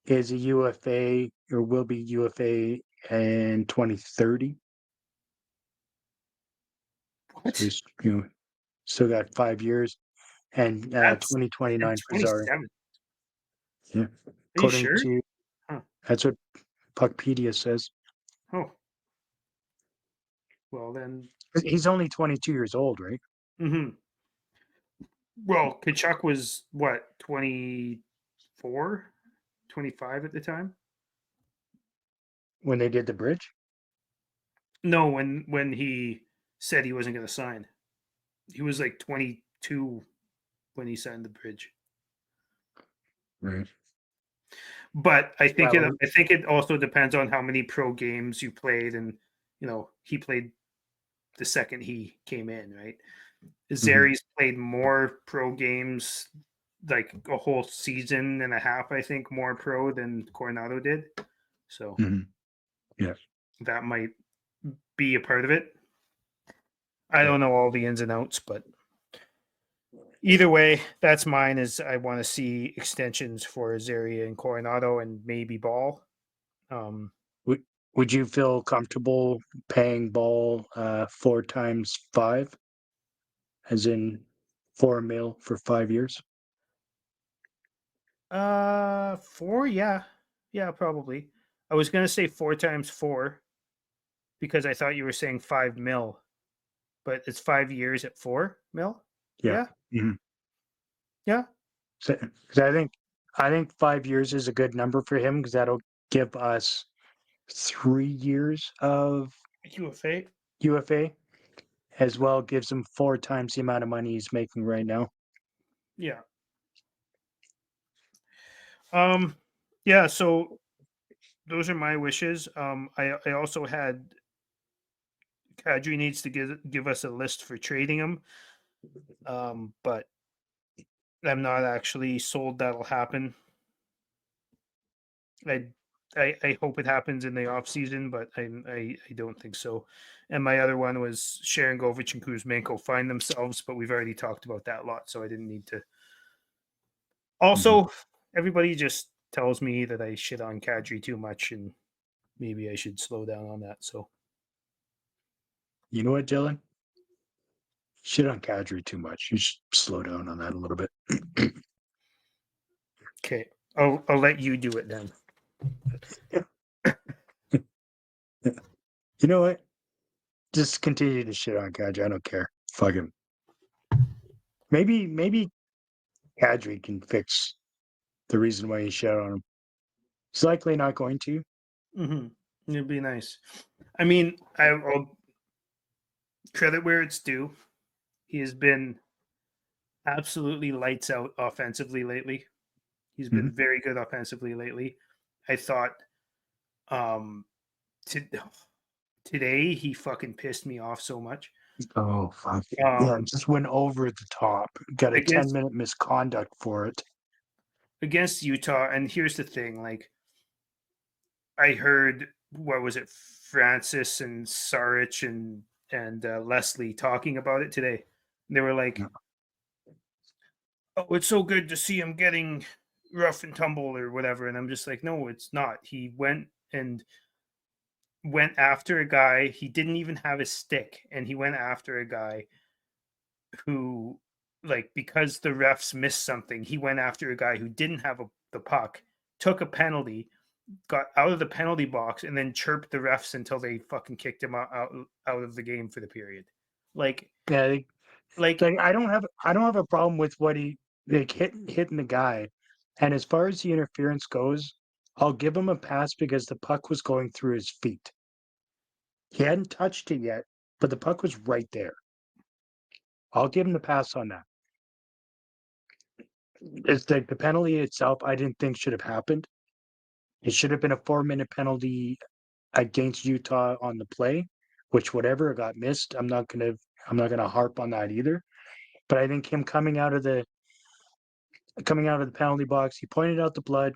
is a UFA, or will be UFA in 2030. What? So he's, still got 5 years, and That's 2029 for Zari. 27. Yeah. Are you According sure? to that's what Puckpedia says. Oh. Well then. He's only 22 years old, right? Mm-hmm. Well, Kachuk was what, 24, 25 at the time? When they did the bridge? No, when he said he wasn't going to sign. He was like 22 when he signed the bridge. Right. But I think Well, it also depends on how many pro games you played, and he played the second he came in, right? mhm, Zari's played more pro games, like a whole season and a half, I think, more pro than Coronado did. So mhm, yeah. that might be a part of it. I Yeah. don't know all the ins and outs, but either way, that's mine. Is I want to see extensions for Zaria and Coronado and maybe Ball. Um, Would would you feel comfortable paying Ball 4 times 5, as in 4 mil for 5 years? 4, yeah, yeah, probably. I was gonna say 4 times 4 because I thought you were saying 5 mil, but it's 5 years at 4 mil. Yeah. Yeah, Mhm. yeah. So, 'cause I think 5 years is a good number for him because that'll give us 3 years of UFA. UFA, as well gives him 4 times the amount of money he's making right now. Yeah. Um. Yeah. So those are my wishes. I also had Kadri needs to give us a list for trading him. But I'm not actually sold that'll happen. I I hope it happens in the off season, but I don't think so. And my other one was Sharon Govich and Kuzmenko find themselves, but we've already talked about that a lot, so I didn't need to. Mhm. Also, everybody just tells me that I shit on Kadri too much, and maybe I should slow down on that. So You know what, Dylan? Shit on Kadri too much. You should slow down on that a little bit. okay, I'll let you do it then. You know what? Just continue to shit on Kadri. I don't care. Fuck him. Maybe Kadri can fix the reason why you shit on him. He's likely not going to. It'd be nice. I mean, I'll credit where it's due. He has been absolutely lights out offensively lately. He's been Mhm. very good offensively lately. I thought um to, today he fucking pissed me off so much. Oh fuck. Yeah, it Um just went over the top. Got a against 10-minute misconduct for it. against Utah, and here's the thing, like I heard what was it, Francis and Sarich and Leslie talking about it today. They were Yeah. like, "Oh, it's so good to see him getting rough and tumble or whatever," and I'm just like, "No, it's not." He went after a guy. He didn't even have a stick, and he went after a guy who, like, because the refs missed something, he went after a guy who didn't have the puck, took a penalty, got out of the penalty box, and then chirped the refs until they fucking kicked him out of the game for the period. Like, Yeah, like like I don't have a problem with what he like hitting the guy. And as far as the interference goes, I'll give him a pass because the puck was going through his feet. He hadn't touched it yet, but the puck was right there. I'll give him the pass on that. It's like the penalty itself, I didn't think should have happened. It should have been a 4-minute penalty against Utah on the play, which whatever got missed. I'm not gonna harp on that either. But I think him coming out of the penalty box, he pointed out the blood.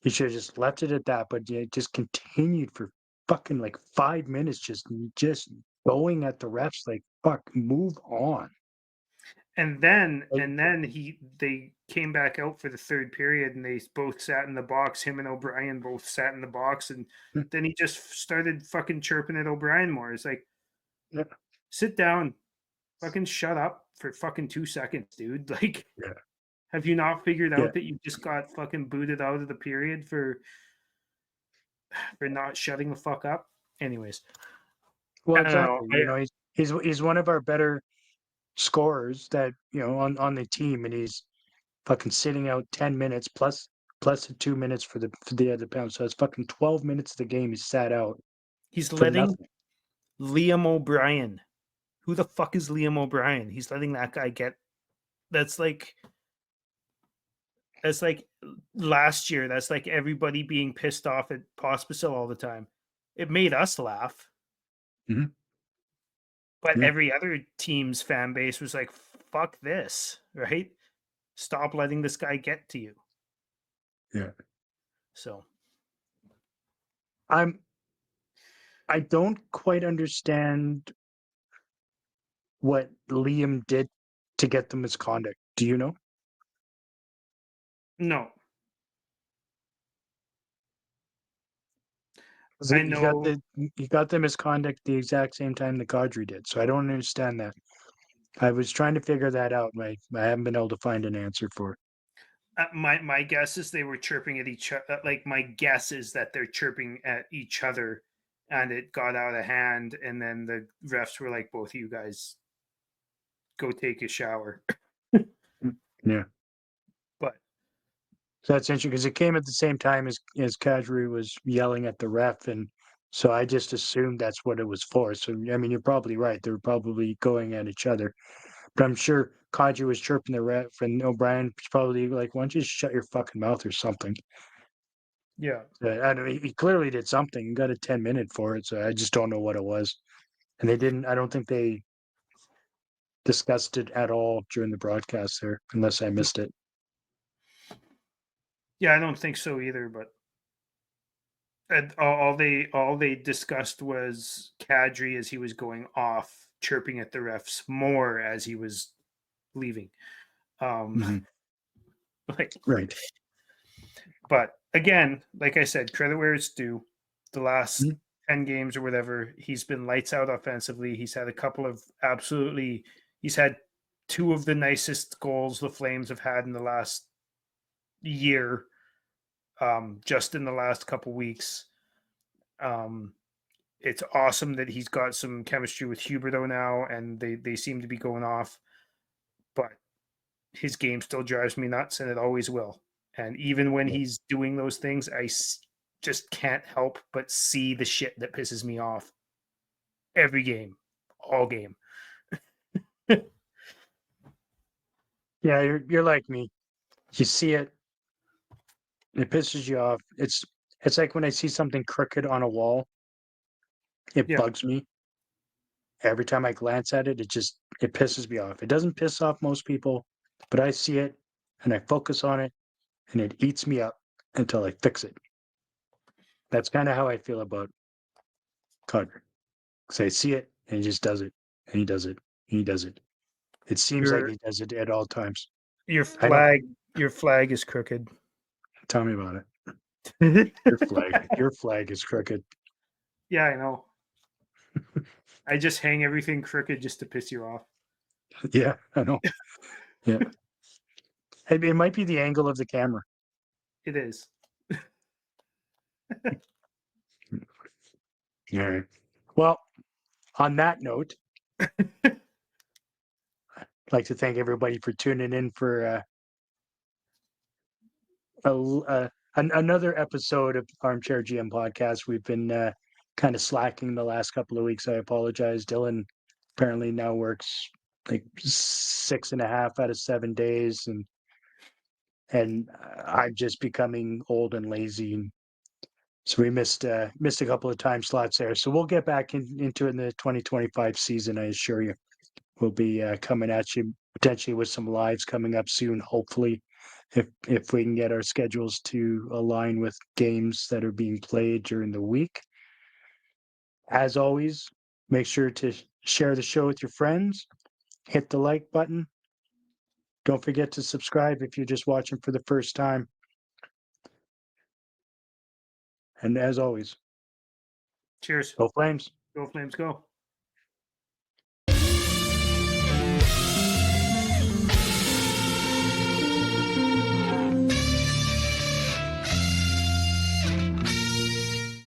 He should have just left it at that, but yeah, it just continued for fucking like 5 minutes, just going at the refs like fuck, move on. and then Like, and then they came back out for the third period, and they both sat in the box. Him and O'Brien both sat in the box, and hmm, then he just started fucking chirping at O'Brien more. It's like, yeah, sit down, fucking shut up for fucking 2 seconds, dude. Like, yeah, have you not figured yeah. out that you just got fucking booted out of the period for not shutting the fuck up? Anyways, Well, I don't know. exactly. He's one of our better scorers that on the team, and he's fucking sitting out 10 minutes plus the 2 minutes for the other pound. So it's fucking 12 minutes of the game he's sat out He's for letting nothing. Liam O'Brien. Who the fuck is Liam O'Brien? He's letting that guy get. That's like That's like last year. That's like everybody being pissed off at Pospisil all the time. It made us laugh, Mhm. but Yeah. every other team's fan base was like, "Fuck this!" Right? Stop letting this guy get to you. Yeah. So I don't quite understand what Liam did to get the misconduct. Do you know? no, 'Cause I you got know. the misconduct the exact same time the Kadri did, so I don't understand that. I was trying to figure that out, I haven't been able to find an answer for it. My guess is they were chirping at each other. Like my guess is that they're chirping at each other, and it got out of hand, and then the refs were like, "Both of you guys go take a shower." Yeah. But So that's interesting because it came at the same time as Kadri was yelling at the ref, and so I just assumed that's what it was for. So I mean, you're probably right. They were probably going at each other, but I'm sure Kadri was chirping the ref, and O'Brien was probably like, "Why don't you just shut your fucking mouth or something?" yeah, I don't. He clearly did something. He got a 10-minute for it, so I just don't know what it was. And they didn't. I don't think they discussed it at all during the broadcast there, unless I missed it. yeah, I don't think so either. But and all they discussed was Kadri as he was going off, chirping at the refs more as he was leaving. Um, Mhm. like, Right. but again, like I said, credit where it's due. The last Mhm. 10 games or whatever, he's been lights out offensively. He's had a couple of absolutely. He's had two of the nicest goals the Flames have had in the last year. Just in the last couple weeks. Um, it's awesome that he's got some chemistry with Huberto now, and they seem to be going off. But his game still drives me nuts, and it always will. And even when Yeah. he's doing those things, just can't help but see the shit that pisses me off every game, all game. Yeah, you're like me. You see it, it pisses you off. It's like when I see something crooked on a wall, it Yeah, bugs me. Every time I glance at it, it pisses me off. It doesn't piss off most people, but I see it and I focus on it and it eats me up until I fix it. That's kind of how I feel about Connor. Because I see it and he just does it and he does it and he does it. It seems like your he does it at all times. your I don't flag your flag is crooked. tell me about it. Your flag is crooked. Yeah, I know. I just hang everything crooked just to piss you off. Yeah, I know. Yeah. It might be the angle of the camera. It is. All right. Well, on that note, I'd like to thank everybody for tuning in for another episode of Armchair GM podcast. We've been kind of slacking the last couple of weeks. I apologize. Dylan apparently now works like 6.5 out of 7 days, and I'm just becoming old and lazy. And so we missed a couple of time slots there. So we'll get back into it in the 2025 season. I assure you, we'll be coming at you potentially with some lives coming up soon. Hopefully, if we can get our schedules to align with games that are being played during the week. As always, make sure to share the show with your friends. Hit the like button. Don't forget to subscribe if you're just watching for the first time. And as always, Cheers. go Flames. Go Flames, go.